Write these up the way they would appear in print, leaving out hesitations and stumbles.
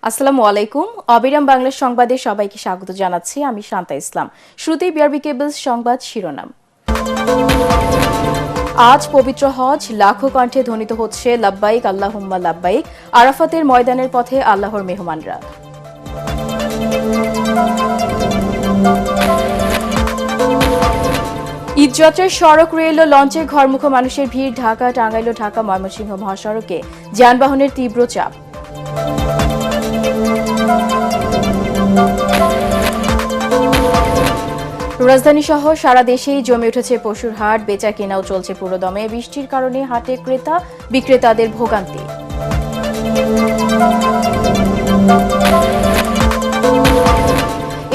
আসসালামু আলাইকুম। অবিরাম বাংলা সংবাদে সবাইকে স্বাগত জানাচ্ছি। আমি শান্তা ইসলাম। শুরুতেই বিআরবি কেবলস সংবাদ শিরোনাম। আজ পবিত্র হজ, লাখো কণ্ঠে ধ্বনিত হচ্ছে লাব্বাইক আল্লাহুম্মা লাব্বাইক। আরাফাতের ময়দানের পথে আল্লাহর মেহমানরা। ঈদযাত্রার সড়ক, রেল ও লঞ্চে ঘরমুখো মানুষের ভিড়। ঢাকা, টাঙ্গাইল, ঢাকা ময়মনসিংহ মহাসড়কে যানবাহনের তীব্র চাপ। রাজধানী সহ সারা দেশেই জমে উঠেছে পশুর হাট। বেচা কেনাও চলছে পুরোদমে। বৃষ্টির কারণে হাটে ক্রেতা বিক্রেতাদের ভোগান্তি।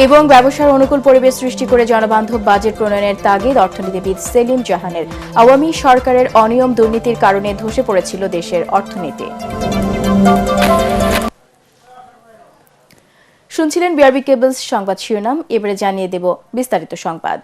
এবং ব্যবসার অনুকূল পরিবেশ সৃষ্টি করে জনবান্ধব বাজেট প্রণয়নের তাগিদ অর্থনীতিবিদ সেলিম জাহানের। আওয়ামী সরকারের অনিয়ম দুর্নীতির কারণে ধসে পড়েছিল দেশের অর্থনীতি। শুনছিলেন বিআরবি কেবলস সংবাদ শিরোনাম। এবারে জানিয়ে দেব বিস্তারিত সংবাদ।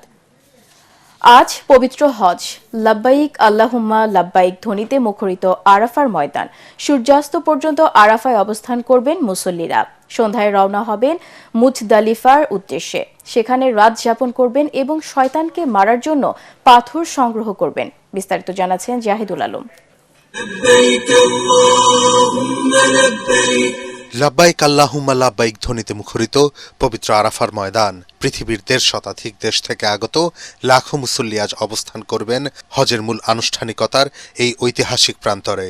আজ পবিত্র হজ, লাব্বাইক আল্লাহুম্মা লাব্বাইক ধ্বনিতে মুখরিত আরাফার ময়দান। সূর্যাস্ত পর্যন্ত আরাফায় অবস্থান করবেন মুসল্লিরা। সন্ধ্যায় রওনা হবেন মুজদালিফার উদ্দেশ্যে। সেখানে রাত যাপন করবেন এবং শয়তানকে মারার জন্য পাথর সংগ্রহ করবেন। বিস্তারিত জানাচ্ছেন জাহিদুল আলম। লাব্বাইক আল্লাহুম্মা লাব্বাইক ধ্বনিতে মুখরিত পবিত্র আরাফার ময়দান। পৃথিবীর ১৫০ শতাধিক দেশ থেকে আগত লাখো মুসল্লি আজ অবস্থান করবেন হজের মূল আনুষ্ঠানিকতার এই ঐতিহাসিক প্রান্তরে।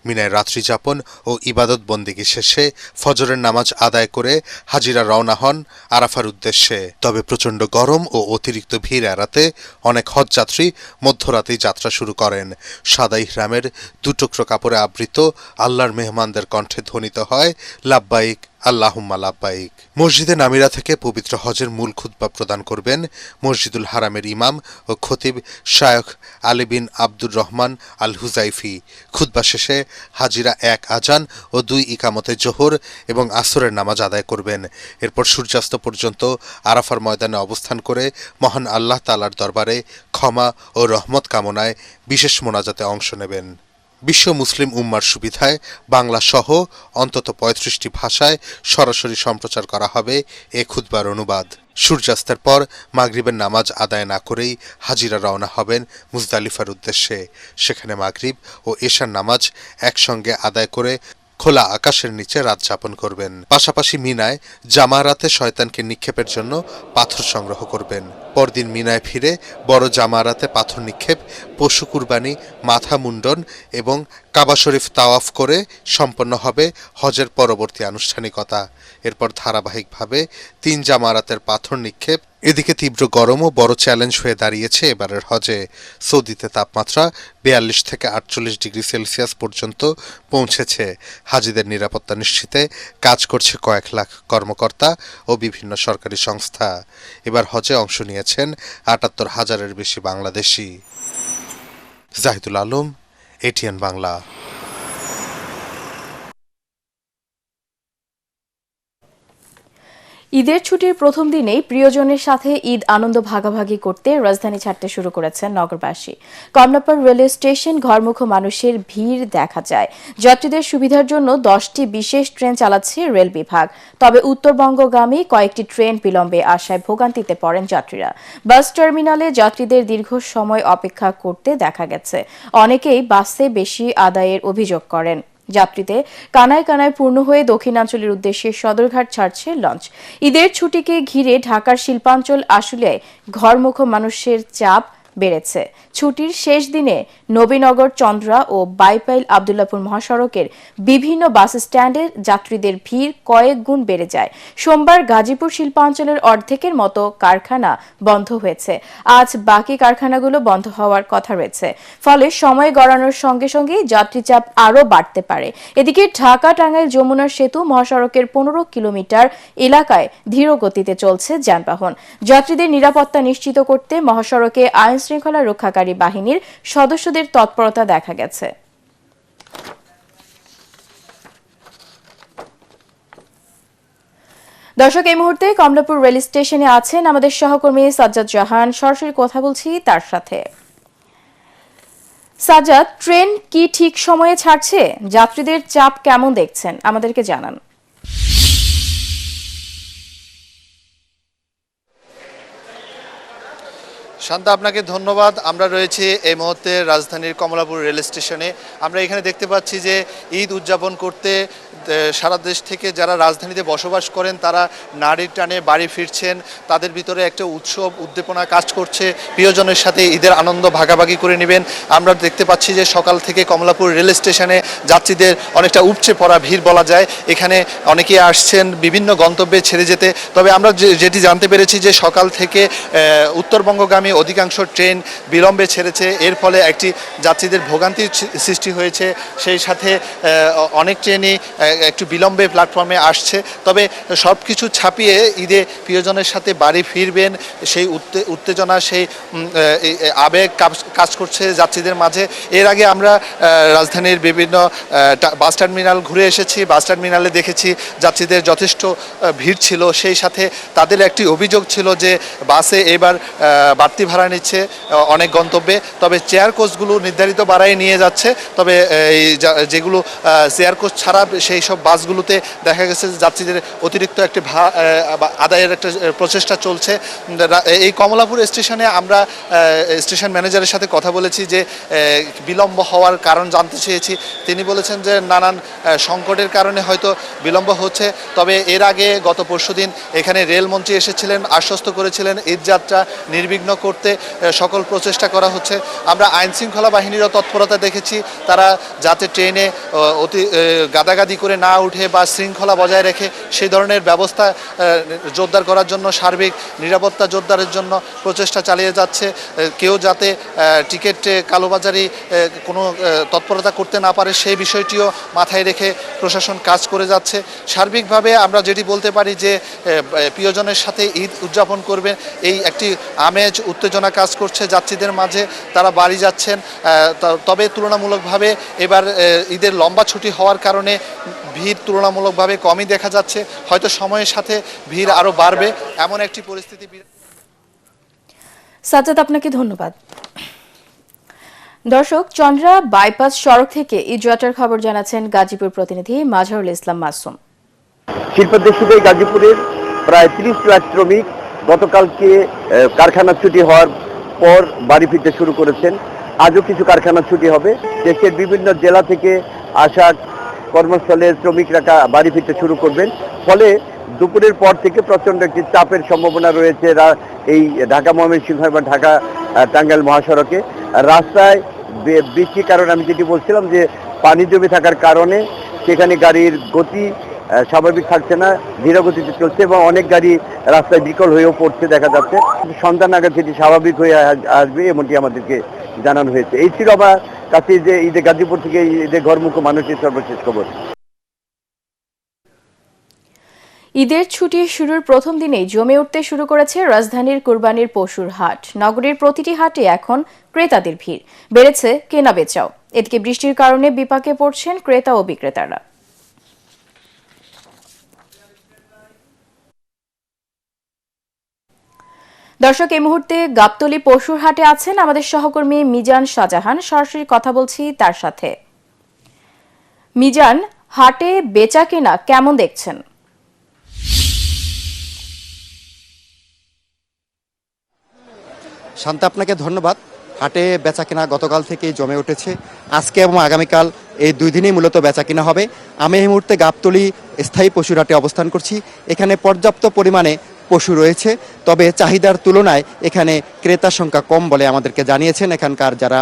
মিনায় রাত্রি যাপন ও ইবাদত বন্দেগী শেষে ফজরের নামাজ আদায় করে হাজিরা রওনা হন আরাফার উদ্দেশ্যে। তবে প্রচণ্ড গরম ও অতিরিক্ত ভিড় এড়াতে অনেক হজযাত্রী মধ্যরাতেই যাত্রা শুরু করেন। সাদা ইহরামের দুটুকরো কাপড়ে আবৃত আল্লাহর মেহমানদের কণ্ঠে ধ্বনিত হয় লাব্বাইক আল্লাহুম্মা লাব্বাইক। মসজিদে নামিরা থেকে পবিত্র হজের মূল খুতবা প্রদান করবেন মসজিদুল হারামের ইমাম ও খতিব শায়খ আলী বিন আব্দুর রহমান আল হুজাইফি। খুতবা শেষে হাজিরা ১ আজান ও ২ ইকামতে জোহর এবং আসরের নামাজ আদায় করবেন। এরপর সূর্যাস্ত পর্যন্ত আরাফার ময়দানে অবস্থান করে মহান আল্লাহ তাআলার দরবারে ক্ষমা ও রহমত কামনায় বিশেষ মোনাজাতে অংশ নেবেন। বিশ্ব মুসলিম উম্মার সুবিধায় বাংলা সহ অন্তত ৩৫টি ভাষায় সরাসরি সম্প্রচার করা হবে এ খুতবার অনুবাদ। সূর্যাস্তের পর মাগরিবের নামাজ আদায় না করেই হাজিরা রওনা হবেন মুজদালিফার উদ্দেশ্যে। সেখানে মাগরিব ও এশার নামাজ একসঙ্গে আদায় করে খোলা আকাশের নিচে রাত যাপন করবেন। পাশাপাশি মিনায় জামারাতে শয়তানকে নিক্ষেপের জন্য পাথর সংগ্রহ করবেন। পরদিন মিনায় ফিরে বড় জামারাতে পাথর নিক্ষেপ, পশু কুরবানি, মাথা মুন্ডন এবং কাবা শরীফ তাওয়াফ করে সম্পন্ন হবে হজের পরবর্তী আনুষ্ঠানিকতা। এরপর ধারাবাহিকভাবে ৩ জামারাতের পাথর নিক্ষেপ। এদিকে তীব্র গরমও বড় চ্যালেঞ্জ হয়ে দাঁড়িয়েছে এবারের হজে। সৌদিতে তাপমাত্রা ৪২ থেকে ৪৮ ডিগ্রি সেলসিয়াস পর্যন্ত পৌঁছেছে। হাজিদের নিরাপত্তা নিশ্চিতে কাজ করছে কয়েক লাখ কর্মকর্তা ও বিভিন্ন সরকারি সংস্থা। এবার হজে অংশ নিয়েছেন ৭৮,০০০-এর বেশি বাংলাদেশি। জাহিদুল আলম, এটিএন বাংলা। ঈদের ছুটির প্রথম দিনেই প্রিয়জনের সাথে ঈদ আনন্দ ভাগাভাগি করতে রাজধানী ছাড়তে শুরু করেছেন নগরবাসী। কমলাপুর রেলওয়ে স্টেশন ঘরমুখো মানুষের ভিড় দেখা যায়। যাত্রীদের সুবিধার জন্য 10টি বিশেষ ট্রেন চালাচ্ছে রেল বিভাগ। তবে উত্তরবঙ্গগামী কয়েকটি ট্রেন বিলম্বে আসায় ভোগান্তিতে পড়েন যাত্রীরা। বাস টার্মিনালে যাত্রীদের দীর্ঘ সময় অপেক্ষা করতে দেখা গেছে। অনেকেই বাসে বেশি আদায়ের অভিযোগ করেন। যাত্রীতে কানায় কানায় পূর্ণ হয়ে দক্ষিণাঞ্চলের উদ্দেশ্যে সদরঘাট ছাড়ছে লঞ্চ। ঈদের ছুটিকে ঘিরে ঢাকার শিল্পাঞ্চল আশুলিয়ায় ঘরমুখো মানুষের চাপ বেড়েছে। ছুটির শেষ দিনে নবীনগর, চন্দ্রা ও বাইপাইল আবদুল্লাপুর মহাসড়কের বিভিন্ন বাস স্ট্যান্ডে যাত্রীদের ভিড় কয়েক গুণ বেড়ে যায়। সোমবার গাজীপুর শিল্পাঞ্চলের অর্ধেকের মতো কারখানা বন্ধ হয়েছে। আজ বাকি কারখানাগুলো বন্ধ হওয়ার কথা রয়েছে। ফলে সময় গড়ানোর সঙ্গে সঙ্গে যাত্রী চাপ আরও বাড়তে পারে। এদিকে ঢাকা টাঙ্গাইল যমুনার সেতু মহাসড়কের ১৫ কিলোমিটার এলাকায় ধীর গতিতে চলছে যানবাহন। যাত্রীদের নিরাপত্তা নিশ্চিত করতে মহাসড়কে আইন শৃঙ্খলা রক্ষাকারী বাহিনীর সদস্যদের তৎপরতা দেখা গেছে। দর্শক, এই মুহূর্তে কমলাপুর রেল স্টেশনে আছেন আমাদের সহকর্মী সাজ্জাদ জাহান। সরাসরি কথা বলছি তার সাথে। সাজ্জাদ, ট্রেন কি ঠিক সময়ে ছাড়ছে? যাত্রীদের চাপ কেমন দেখছেন আমাদেরকে জানান। শান্তা, আপনাকে ধন্যবাদ। আমরা রয়েছি এই মুহূর্তে রাজধানীর কমলাপুর রেল স্টেশনে। আমরা এখানে দেখতে পাচ্ছি যে ঈদ উদযাপন করতে সারা দেশ থেকে যারা রাজধানীতে বসবাস করেন তারা নারীর টানে বাড়ি ফিরছেন। তাদের ভিতরে একটা উৎসব উদ্দীপনা কাজ করছে, প্রিয়জনের সাথে ঈদের আনন্দ ভাগাভাগি করে নেবেন। আমরা দেখতে পাচ্ছি যে সকাল থেকে কমলাপুর রেল স্টেশনে যাত্রীদের অনেকটা উপচে পড়া ভিড় বলা যায়। এখানে অনেকেই আসছেন বিভিন্ন গন্তব্যে ছেড়ে যেতে। তবে আমরা যেটি জানতে পেরেছি যে সকাল থেকে উত্তরবঙ্গগামী অধিকাংশ ট্রেন বিলম্বে ছেড়েছে। এর ফলে একটি যাত্রীদের ভোগান্তির সৃষ্টি হয়েছে। সেই সাথে অনেক ট্রেনই একটু বিলম্বে প্ল্যাটফর্মে আসছে। তবে সব কিছু ছাপিয়ে ঈদে প্রিয়জনের সাথে বাড়ি ফিরবেন সেই উত্তেজনা, সেই আবেগ কাজ করছে যাত্রীদের মাঝে। এর আগে আমরা রাজধানীর বিভিন্ন বাস টার্মিনাল ঘুরে এসেছি। বাস টার্মিনালে দেখেছি যাত্রীদের যথেষ্ট ভিড় ছিল। সেই সাথে তাদের একটি অভিযোগ ছিল যে বাসে এবার বাড়তি ভাড়া নিচ্ছে অনেক গন্তব্যে। তবে চেয়ার কোচগুলো নির্ধারিত ভাড়ায় নিয়ে যাচ্ছে। তবে এই যেগুলো চেয়ার কোচ ছাড়া সেই সব বাসগুলোতে দেখা গেছে যাত্রীদের অতিরিক্ত একটি আদায়ের একটা প্রচেষ্টা চলছে। এই কমলাপুর স্টেশনে আমরা স্টেশন ম্যানেজারের সাথে কথা বলেছি যে বিলম্ব হওয়ার কারণ জানতে চেয়েছি। তিনি বলেছেন যে নানান সংকটের কারণে হয়তো বিলম্ব হচ্ছে। তবে এর আগে গত পরশুদিন এখানে রেলমন্ত্রী এসেছিলেন, আশ্বস্ত করেছিলেন ঈদযাত্রা নির্বিঘ্ন করতে সকল প্রচেষ্টা করা হচ্ছে। আমরা আইনশৃঙ্খলা বাহিনীরও তৎপরতা দেখেছি, তারা যাতে ট্রেনে অতি গাদাগাদি করে না উঠে বা শৃঙ্খলা বজায় রেখে সেই ধরনের ব্যবস্থা জোরদার করার জন্য, সার্বিক নিরাপত্তা জোরদারের জন্য প্রচেষ্টা চালিয়ে যাচ্ছে। কেউ যাতে টিকিটে কালোবাজারি কোনো তৎপরতা করতে না পারে সেই বিষয়টিও মাথায় রেখে প্রশাসন কাজ করে যাচ্ছে। সার্বিকভাবে আমরা যেটি বলতে পারি যে প্রিয়জনের সাথে ঈদ উদযাপন করবে এই একটি আমেজ উত্তেজনা কাজ করছে যাত্রীদের মাঝে। তারা বাড়ি যাচ্ছেন। তবে তুলনামূলকভাবে এবার ঈদের লম্বা ছুটি হওয়ার কারণে ভিড় তুলনামূলকভাবে কমই দেখা যাচ্ছে। হয়তো সময়ের সাথে ভিড় আরও বাড়বে এমন একটি পরিস্থিতি। সাজ্জাদ, আপনাকে ধন্যবাদ। দর্শক, চন্দ্রা বাইপাস সড়ক থেকে ঈদযাত্রার খবর জানাচ্ছেন গাজীপুর প্রতিনিধি মাজহারুল ইসলাম মাসুম। শিল্পদেশিতে গাজীপুরের প্রায় 30 লাখ শ্রমিক গতকালকে কারখানা ছুটি হওয়ার পর বাড়ি ফিরতে শুরু করেছেন। আজও কিছু কারখানা ছুটি হবে। দেশের বিভিন্ন জেলা থেকে আসা কর্মস্থলের শ্রমিকরা বাড়ি ফিরতে শুরু করবেন। ফলে দুপুরের পর থেকে প্রচণ্ড একটি চাপের সম্ভাবনা রয়েছে এই ঢাকা ময়মনসিংহ এবং ঢাকা টাঙ্গাইল মহাসড়কে। রাস্তায় বৃষ্টির কারণে আমি যেটি বলছিলাম যে পানি জমে থাকার কারণে সেখানে গাড়ির গতি স্বাভাবিক থাকছে না, ধীরগতিতে চলছে এবং অনেক গাড়ি রাস্তায় বিকল হয়েও পড়ছে দেখা যাচ্ছে। সন্ধ্যা নাগাদ সেটি স্বাভাবিক হয়ে আসবে এমনটি আমাদেরকে জানানো হয়েছে। এই ছিল আমার কাছে যে ঈদে গাজীপুর থেকে ঈদে ঘরমুখো মানুষের সর্বশেষ খবর। ঈদের ছুটি শুরুর প্রথম দিনেই জমে উঠতে শুরু করেছে রাজধানীর কুরবানির পশুর হাট। নগরীর প্রতিটি হাটে এখন ক্রেতাদের ভিড়, বেড়েছে কেনা বেচাও। এদিকে বৃষ্টির কারণে বিপাকে পড়ছেন ক্রেতা ও বিক্রেতারা। দর্শক, এই মুহূর্তে গাবতলী পশুর হাটে আছেন আমাদের সহকর্মী মিজান শাহজাহান। সরাসরি কথা বলছি তার সাথে। মিজান, হাটে বেচা কেনা কেমন দেখছেন? শান্তা, আপনাকে ধন্যবাদ। হাটে বেচাকেনা গতকাল থেকেই জমে উঠেছে। আজকে এবং আগামীকাল এই 2 দিনেই মূলত বেচাকেনা হবে। আমি এই মুহূর্তে গাবতলী স্থায়ী পশুর হাটে অবস্থান করছি। এখানে পর্যাপ্ত পরিমাণে পশু রয়েছে, তবে চাহিদার তুলনায় এখানে ক্রেতার সংখ্যা কম বলে আমাদেরকে জানিয়েছেন এখানকার যারা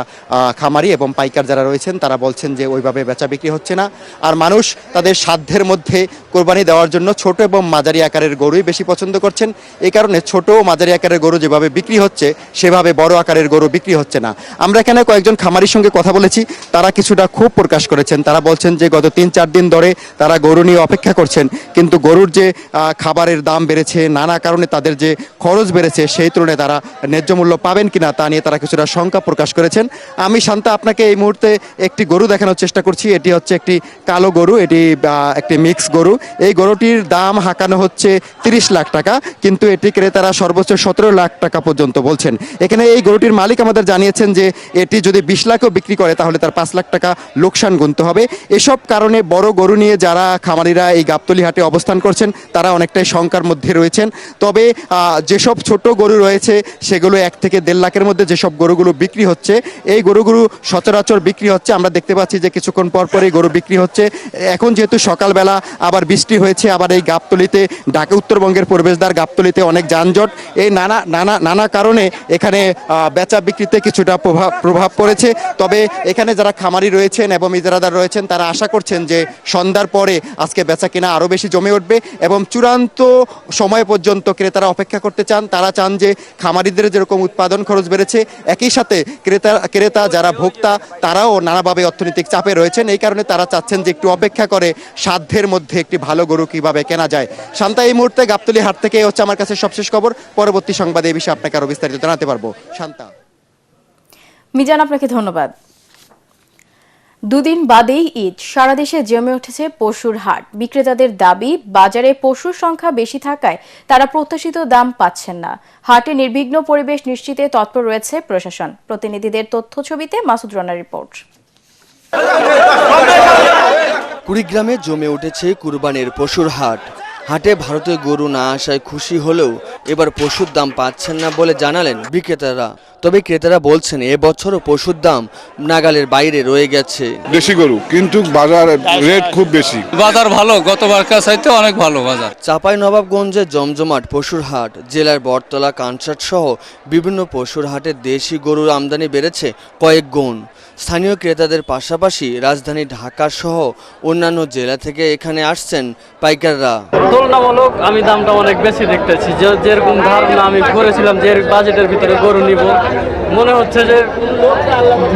খামারি এবং পাইকার যারা রয়েছেন। তারা বলছেন যে ওইভাবে বেচা বিক্রি হচ্ছে না। আর মানুষ তাদের সাধ্যের মধ্যে কোরবানি দেওয়ার জন্য ছোট এবং মাঝারি আকারের গরুই বেশি পছন্দ করছেন। এই কারণে ছোট ও মাঝারি আকারের গরু যেভাবে বিক্রি হচ্ছে সেভাবে বড় আকারের গরু বিক্রি হচ্ছে না। আমরা এখানে কয়েকজন খামারির সঙ্গে কথা বলেছি, তারা কিছুটা ক্ষোভ প্রকাশ করেছেন। তারা বলছেন যে গত 3-4 দিন ধরে তারা গরু নিয়ে অপেক্ষা করছেন, কিন্তু গরুর যে খাবারের দাম বেড়েছে, নানা কারণে তাদের যে খরচ বেড়েছে, সেই তুলনায় তারা ন্যায্য মূল্য পাবেন কিনা তা নিয়ে তারা কিছুটা শঙ্কা প্রকাশ করেছেন। আমি শান্তা আপনাকে এই মুহূর্তে একটি গরু দেখানোর চেষ্টা করছি। এটি হচ্ছে একটি কালো গরু, এটি একটি মিক্স গরু। এই গরুটির দাম হাঁকানো হচ্ছে 30 লাখ টাকা, কিন্তু এটি ক্রেতারা সর্বোচ্চ 17 লাখ টাকা পর্যন্ত বলছেন। এখানে এই গরুটির মালিক আমাদের জানিয়েছেন যে এটি যদি 20 লাখও বিক্রি করে তাহলে তার 5 লাখ টাকা লোকসান গুনতে হবে। এসব কারণে বড় গরু নিয়ে যারা খামারিরা এই গাবতলী হাটে অবস্থান করছেন তারা অনেকটাই শঙ্কার মধ্যে রয়েছেন। তবে যেসব ছোট গরু রয়েছে সেগুলো 1 থেকে 1.5 লাখের মধ্যে যেসব গরুগুলো বিক্রি হচ্ছে, এই গরুগুলো সচরাচর বিক্রি হচ্ছে। আমরা দেখতে পাচ্ছি যে কিছুক্ষণ পর পরই গরু বিক্রি হচ্ছে। এখন যেহেতু সকালবেলা আবার বৃষ্টি হয়েছে, আবার এই গাবতলীতে ঢাকা উত্তরবঙ্গের প্রবেশদ্বার গাবতলীতে অনেক যানজট, এই নানা কারণে এখানে বেচা বিক্রিতে কিছুটা প্রভাব পড়েছে। তবে এখানে যারা খামারি রয়েছেন এবং ইজারাদার রয়েছেন তারা আশা করছেন যে সন্ধ্যার পরে আজকে বেচা কিনা আরও বেশি জমে উঠবে এবং চূড়ান্ত সময় পর্যন্ত ক্রেতারা অপেক্ষা করতে চান। তারা চান যে খামারিদের যেরকম উৎপাদন খরচ বেড়েছে, একই সাথে ক্রেতা যারা ভোক্তা তারাও নানাভাবে অর্থনৈতিক চাপে রয়েছেন। এই কারণে তারা চাচ্ছেন যে একটু অপেক্ষা করে সাধ্যের মধ্যে একটি ভালো গরু কিভাবে কেনা যায়। শান্তা, এই মুহূর্তে গাবতলী হাট থেকে হচ্ছে আমার কাছে সবশেষ খবর। পরবর্তী সংবাদে এই বিষয়ে আপনাকে আরো বিস্তারিত জানাতে পারবো। শান্তা। মিজান, আপনাকে ধন্যবাদ। দুদিন বাদেই ঈদ, সারা দেশে জমে উঠেছে পশুর হাট। বিক্রেতাদের দাবি, বাজারে পশুর সংখ্যা বেশি থাকায় তারা প্রত্যাশিত দাম পাচ্ছেন না। হাটে নির্বিঘ্ন পরিবেশ নিশ্চিতে তৎপর রয়েছে প্রশাসন। প্রতিনিধিদের তথ্য ছবিতে মাসুদ রানার রিপোর্ট। কুড়িগ্রামে জমে উঠেছে কুরবানির পশুর হাট। হাটে ভারতীয় গরু না আসায় খুশি হলেও এবার পশুর দাম পাচ্ছেন না বলে জানালেন বিক্রেতারা। তবে ক্রেতারা বলছেন এবছরও পশুর দাম নাগালের বাইরে রয়ে গেছে। দেশি গরু কিন্তু বাজার রেট খুব বেশি। বাজার ভালো, গতবার চাইতে অনেক ভালো বাজার। চাঁপাইনবাবগঞ্জে জমজমাট পশুর হাট। জেলার বটতলা, কানসাট সহ বিভিন্ন পশুর হাটে দেশি গরুর আমদানি বেড়েছে কয়েক গুণ। স্থানীয় ক্রেতাদের পাশাপাশি রাজধানী ঢাকা সহ অন্যান্য জেলা থেকে এখানে আসছেন পাইকাররা। তুলনামূলক আমি দামটা অনেক বেশি দেখতেছি। যেরকম ধারণা আমি করেছিলাম যে বাজেটের ভিতরে গরু নিব, মনে হচ্ছে যে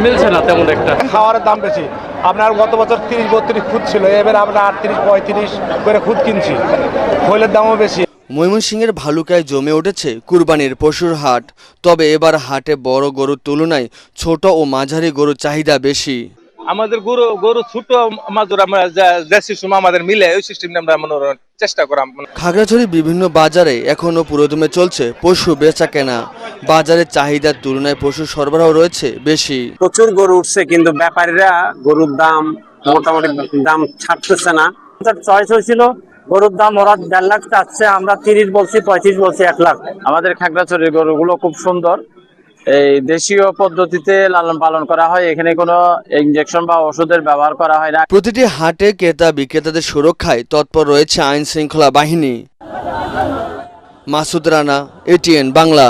মিলছে না তেমন একটা। খাওয়ারের দাম বেশি। আপনার গত বছর 30-32 খুদ ছিল, এবার আমরা 38-35 করে খুদ কিনছি। খৈলের দামও বেশি। ময়মনসিংহের ভালুকায় জমে উঠেছে কুরবানির পশুর হাট। তবে এবার হাটে বড় গরুর তুলনায় ছোট ও মাঝারি গরুর চাহিদা বেশি। আমাদের গরু ছোট মাজুর আমরা যে সিস্টেম আমাদের মিলে ওই সিস্টেম আমরা চেষ্টা করা। খাগড়াছড়ির বিভিন্ন বাজারে এখনো পুরোদমে চলছে পশু বেচা কেনা। বাজারে চাহিদার তুলনায় পশু সরবরাহ রয়েছে বেশি। প্রচুর গরু উঠছে কিন্তু ব্যাপারীরা গরুর দাম মোটামুটি দাম ছাড়তেছে না। চয়েস হয়েছিল গরুর দাম ওরা 1.5 লাখ চাচ্ছে, আমরা 30 বলছি, 35 বলছি, 1 লাখ। আমাদের খাগড়াছড়ির গরুগুলো খুব সুন্দর, এই দেশীয় পদ্ধতিতে লালন পালন করা হয়। এখানে কোনো ইনজেকশন বা ওষুধের ব্যবহার করা হয় না। প্রতিটি হাটে ক্রেতা বিক্রেতাদের সুরক্ষায় তৎপর রয়েছে আইন শৃঙ্খলা বাহিনী। মাসুদ রানা, এটিএন বাংলা।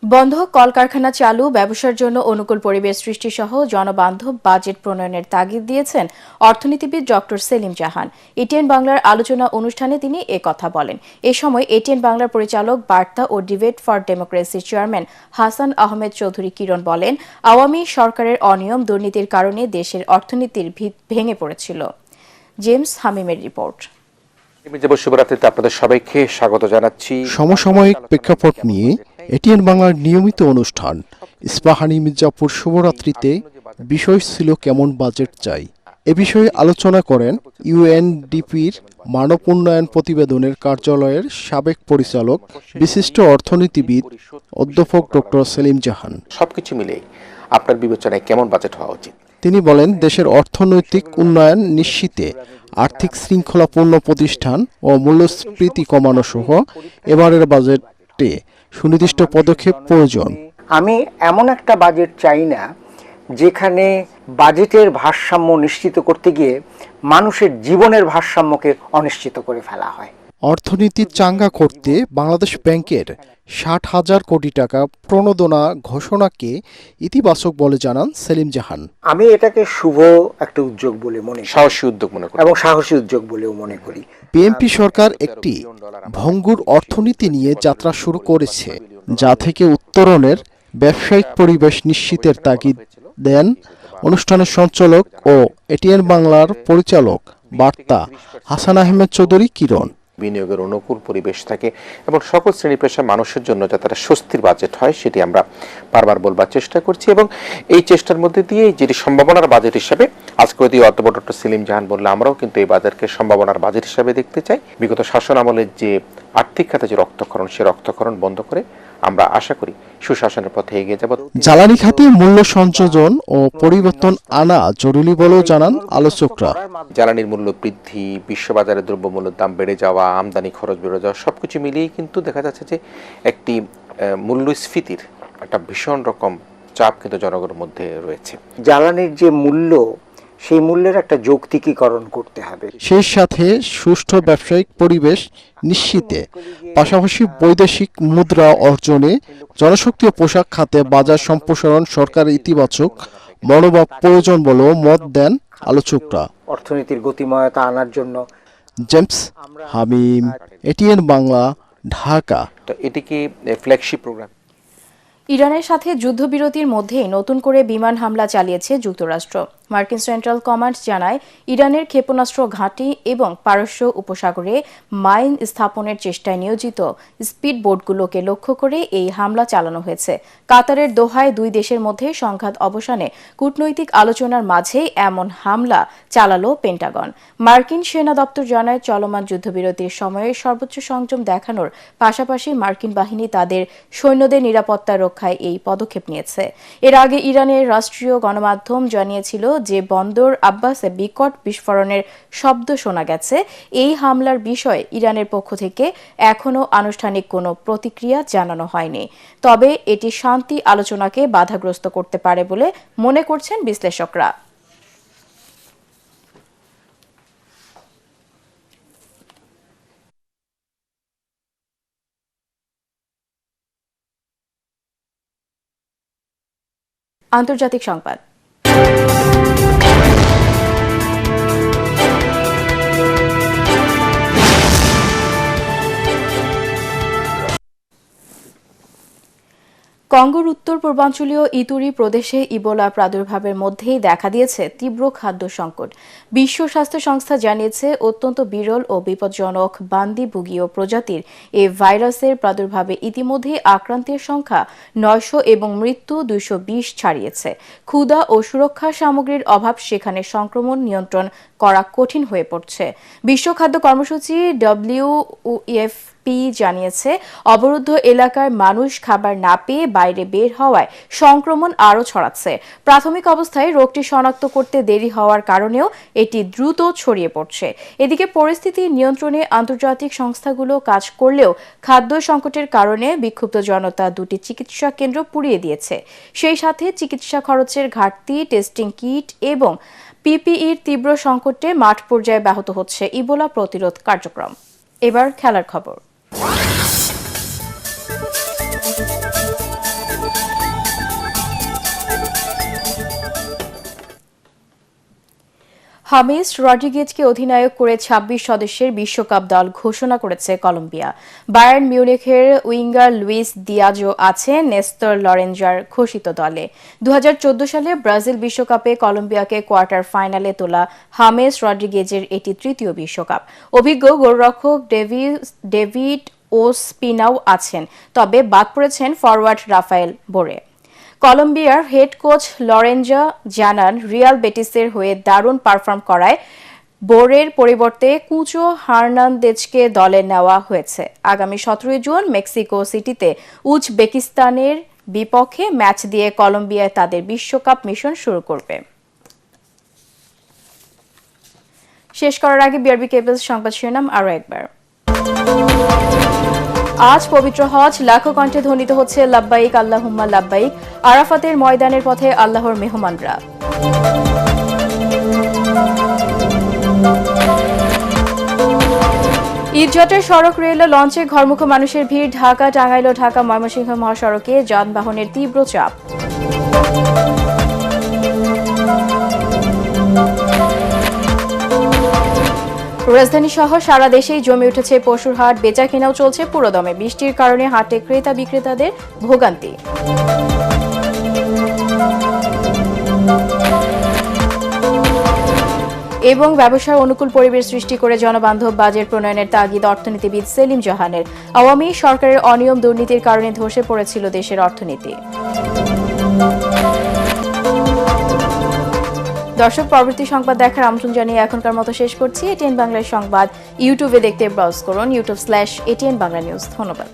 বন্ধ কলকারখানা চালু, ব্যবসার জন্য অনুকূল পরিবেশ সৃষ্টি সহ জনবান্ধব বাজেট প্রণয়নের তাগিদ দিয়েছেন অর্থনীতিবিদ ডক্টর সেলিম জাহান। এটিএন বাংলার আলোচনা অনুষ্ঠানে তিনি কথা বলেন। এ সময় এটিএন বাংলার পরিচালক, বার্তা ও ডিবেট ফর ডেমোক্রেসির চেয়ারম্যান হাসান আহমেদ চৌধুরী কিরণ বলেন, আওয়ামী সরকারের অনিয়ম দুর্নীতির কারণে দেশের অর্থনীতির ভিত ভেঙে পড়েছিল। James হামিমের report. শিবরাত্রিতে আপনাদের সবাইকে স্বাগত জানাচ্ছি। সমসাময়িক প্রেক্ষাপট নিয়ে এটিএন বাংলার নিয়মিত অনুষ্ঠান ইস্পাহানি মির্জাপুর শুভরাত্রিতে বিষয় ছিল কেমন বাজেট চাই। এ বিষয়ে আলোচনা করেন ইউএনডিপির মানব উন্নয়ন প্রতিবেদনের কার্যালয়ের সাবেক পরিচালক, বিশিষ্ট অর্থনীতিবিদ অধ্যাপক ডক্টর সেলিম জাহান। সবকিছু মিলে আপনার বিবেচনায় কেমন বাজেট হওয়া উচিত? তিনি বলেন, দেশের অর্থনৈতিক উন্নয়ন নিশ্চিতে আর্থিক শৃঙ্খলাপূর্ণ প্রতিষ্ঠান ও মূল্যস্ফীতি কমানো সহ এবারের বাজেটে সুনির্দিষ্ট পদক্ষেপ প্রয়োজন। আমি এমন একটা বাজেট চাই না যেখানে বাজেটের ভারসাম্য নিশ্চিত করতে গিয়ে মানুষের জীবনের ভারসাম্যকে অনিশ্চিত করে ফেলা হয়। অর্থনীতি চাঙ্গা করতে বাংলাদেশ ব্যাংকের 60,000 কোটি টাকা প্রণোদনা ঘোষণাকে ইতিবাচক বলে জানান সেলিম জাহান। আমি এটাকে শুভ একটা উদ্যোগ বলে মনে করি, সাহসী উদ্যোগ মনে করি এবং সাহসী উদ্যোগ বলেও মনে করি। বিএনপি সরকার একটি ভঙ্গুর অর্থনীতি নিয়ে যাত্রা শুরু করেছে, যা থেকে উত্তরণের ব্যবসায়িক পরিবেশ নিশ্চিতের তাগিদ দেন অনুষ্ঠানের সঞ্চালক ও এটিএন বাংলার পরিচালক, বার্তা হাসান আহমেদ চৌধুরী কিরণ। বিনিয়োগের অনুকূল পরিবেশ থাকে এবং সকল শ্রেণী পেশার মানুষের জন্য যাতে একটা স্বস্তির বাজেট হয়, সেটি আমরা বারবার বলবার চেষ্টা করছি। এবং এই চেষ্টার মধ্যে দিয়ে যেটি সম্ভাবনার বাজেট হিসাবে আজকে যদি অধ্যাপক ডক্টর সেলিম জাহান বললে, আমরাও কিন্তু এই বাজেটকে সম্ভাবনার বাজেট হিসাবে দেখতে চাই। বিগত শাসন আমলের যে আর্থিক খাতে যে রক্তক্ষরণ, সে রক্তক্ষরণ বন্ধ করে আমরা আশা করি সুশাসনের পথে এগিয়ে যাব। জ্বালানি খাতে মূল্য সংযোজন ও পরিবর্তন আনা জরুরি বলেও জানান আলোচকরা। জ্বালানির মূল্য বৃদ্ধি, বিশ্ববাজারে দ্রব্যমূল্যের দাম বেড়ে যাওয়া, আমদানি খরচ বেড়ে যাওয়া সবকিছু মিলিয়ে কিন্তু দেখা যাচ্ছে যে একটি মূল্যস্ফীতির একটা ভীষণ রকম চাপ কিন্তু জনগণের মধ্যে রয়েছে। জ্বালানির যে মূল্য, সেই মূল্যের একটা যৌক্তিকীকরণ করতে হবে। সেই সাথে সুষ্ঠু ব্যবসায়িক পরিবেশ নিশ্চিতে, পাশাপাশি বৈদেশিক মুদ্রা অর্জনে, জনশক্তি ও পোশাক খাতে বাজার সম্প্রসারণ সরকারের ইতিবাচক মনোভাব প্রয়োজন বলেও মত দেন আলোচকরা। অর্থনীতির গতিময়তা আনার জন্য। জেমস হামিম, এটিএন বাংলা, ঢাকা। এটিকে ফ্ল্যাগশিপ প্রোগ্রাম। ইরানের সাথে যুদ্ধবিরতির মধ্যেই নতুন করে বিমান হামলা চালিয়েছে যুক্তরাষ্ট্র। মার্কিন সেন্ট্রাল কমান্ড জানায়, ইরানের ক্ষেপণাস্ত্র ঘাঁটি এবং পারস্য উপসাগরে মাইন স্থাপনের চেষ্টায় নিয়োজিত স্পিড বোটগুলোকে লক্ষ্য করে এই হামলা চালানো হয়েছে। কাতারের দোহায় দুই দেশের মধ্যে সংঘাত অবসানে কূটনৈতিক আলোচনার মাঝেই এমন হামলা চালালো পেন্টাগন। মার্কিন সেনা দপ্তর জানায়, চলমান যুদ্ধবিরতির সময়ে সর্বোচ্চ সংযম দেখানোর পাশাপাশি মার্কিন বাহিনী তাদের সৈন্যদের নিরাপত্তা রক্ষায় এই পদক্ষেপ নিয়েছে। এর আগে ইরানের রাষ্ট্রীয় গণমাধ্যম জানিয়েছিল যে বন্দর আব্বাসে বিকট বিস্ফোরণের শব্দ শোনা গেছে। এই হামলার বিষয়ে ইরানের পক্ষ থেকে এখনও আনুষ্ঠানিক কোনো প্রতিক্রিয়া জানানো হয়নি। তবে এটি শান্তি আলোচনাকে বাধাগ্রস্ত করতে পারে বলে মনে করছেন বিশ্লেষকরা। আন্তর্জাতিক সংবাদ। কঙ্গোর উত্তর পূর্বাঞ্চলীয় ইতুরি প্রদেশে ইবোলা প্রাদুর্ভাবের মধ্যেই দেখা দিয়েছে তীব্র খাদ্য সংকট। বিশ্ব স্বাস্থ্য সংস্থা জানিয়েছে, অত্যন্ত বিরল ও বিপজ্জনক বান্দিবুগীয় প্রজাতির এই ভাইরাসের প্রাদুর্ভাবে ইতিমধ্যে আক্রান্তের সংখ্যা 900 এবং মৃত্যু 220 ছাড়িয়েছে। ক্ষুধা ও সুরক্ষা সামগ্রীর অভাব সেখানে সংক্রমণ নিয়ন্ত্রণ করা কঠিন হয়ে পড়ছে। বিশ্ব খাদ্য কর্মসূচি WFP জানিয়েছে, অবরুদ্ধ এলাকার মানুষ খাবার না পেয়ে বাইরে বের হওয়ায় সংক্রমণ আরও ছড়াচ্ছে। প্রাথমিক অবস্থায় রোগটি শনাক্ত করতে দেরি হওয়ার কারণেও এটি দ্রুত ছড়িয়ে পড়ছে। এদিকে পরিস্থিতি নিয়ন্ত্রণে আন্তর্জাতিক সংস্থাগুলো কাজ করলেও খাদ্য সংকটের কারণে বিক্ষুব্ধ জনতা দুটি চিকিৎসা কেন্দ্র পুড়িয়ে দিয়েছে। সেই সাথে চিকিৎসা খরচের ঘাটতি, টেস্টিং কিট এবং পিপিইর তীব্র সংকটে মাঠ পর্যায়ে ব্যাহত হচ্ছে ইবোলা প্রতিরোধ কার্যক্রম। এবার খেলার খবর। হামেস রড্রিগেজকে অধিনায়ক করে 26 সদস্যের বিশ্বকাপ দল ঘোষণা করেছে কলম্বিয়া। বায়ার্ন মিউনিখের উইঙ্গার লুইস দিয়াজো আছেন নেস্তর লরেঞ্জার ঘোষিত দলে। 2014 সালে ব্রাজিল বিশ্বকাপে কলম্বিয়াকে কোয়ার্টার ফাইনালে তোলা হামেস রড্রিগেজের এটি তৃতীয় বিশ্বকাপ। অভিজ্ঞ গোলরক্ষক ডেভিড ওসপিনাও আছেন, তবে বাদ পড়েছেন ফরওয়ার্ড রাফায়েল বোরে। কলম্বিয়ার হেড কোচ লরেঞ্জা জানান, রিয়াল বেটিসের হয়ে দারুণ পারফর্ম করায় বোরের পরিবর্তে কুচো হার্নান্দেজকে দলে নেওয়া হয়েছে। আগামী 17 জুন মেক্সিকো সিটিতে উজবেকিস্তানের বিপক্ষে ম্যাচ দিয়ে কলম্বিয়ায় তাদের বিশ্বকাপ মিশন শুরু করবে। শেষ করার আগে বিআরবি কেবলস সংবাদ শিরোনাম আরও একবার। আজ পবিত্র হজ, লাখো কণ্ঠে ধ্বনিত হচ্ছে লাব্বাইক আল্লাহুম্মা লাব্বাইক। আরাফাতের ময়দানের পথে আল্লাহর মেহমানরা। ঈদযাত্রার সড়ক, রেল ও লঞ্চে ঘরমুখো মানুষের ভিড়। ঢাকা, টাঙ্গাইল ও ঢাকা ময়মনসিংহ মহাসড়কে যানবাহনের তীব্র চাপ। রাজধানী সহ সারা দেশেই জমে উঠেছে পশুর হাট, বেচা কেনাও চলছে পুরোদমে। বৃষ্টির কারণে হাটে ক্রেতা বিক্রেতাদের ভোগান্তি। এবং ব্যবসার অনুকূল পরিবেশ সৃষ্টি করে জনবান্ধব বাজেট প্রণয়নের তাগিদ অর্থনীতিবিদ সেলিম জাহানের। আওয়ামী সরকারের অনিয়ম দুর্নীতির কারণে ধসে পড়েছিল দেশের অর্থনীতি। দর্শক, পরবর্তী সংবাদ দেখার আমন্ত্রণ জানিয়ে এখনকার মতো শেষ করছি। এটিএন বাংলার সংবাদ ইউটিউবে দেখতে ব্রাউজ করুন, youtube/ATN Bangla News। ধন্যবাদ।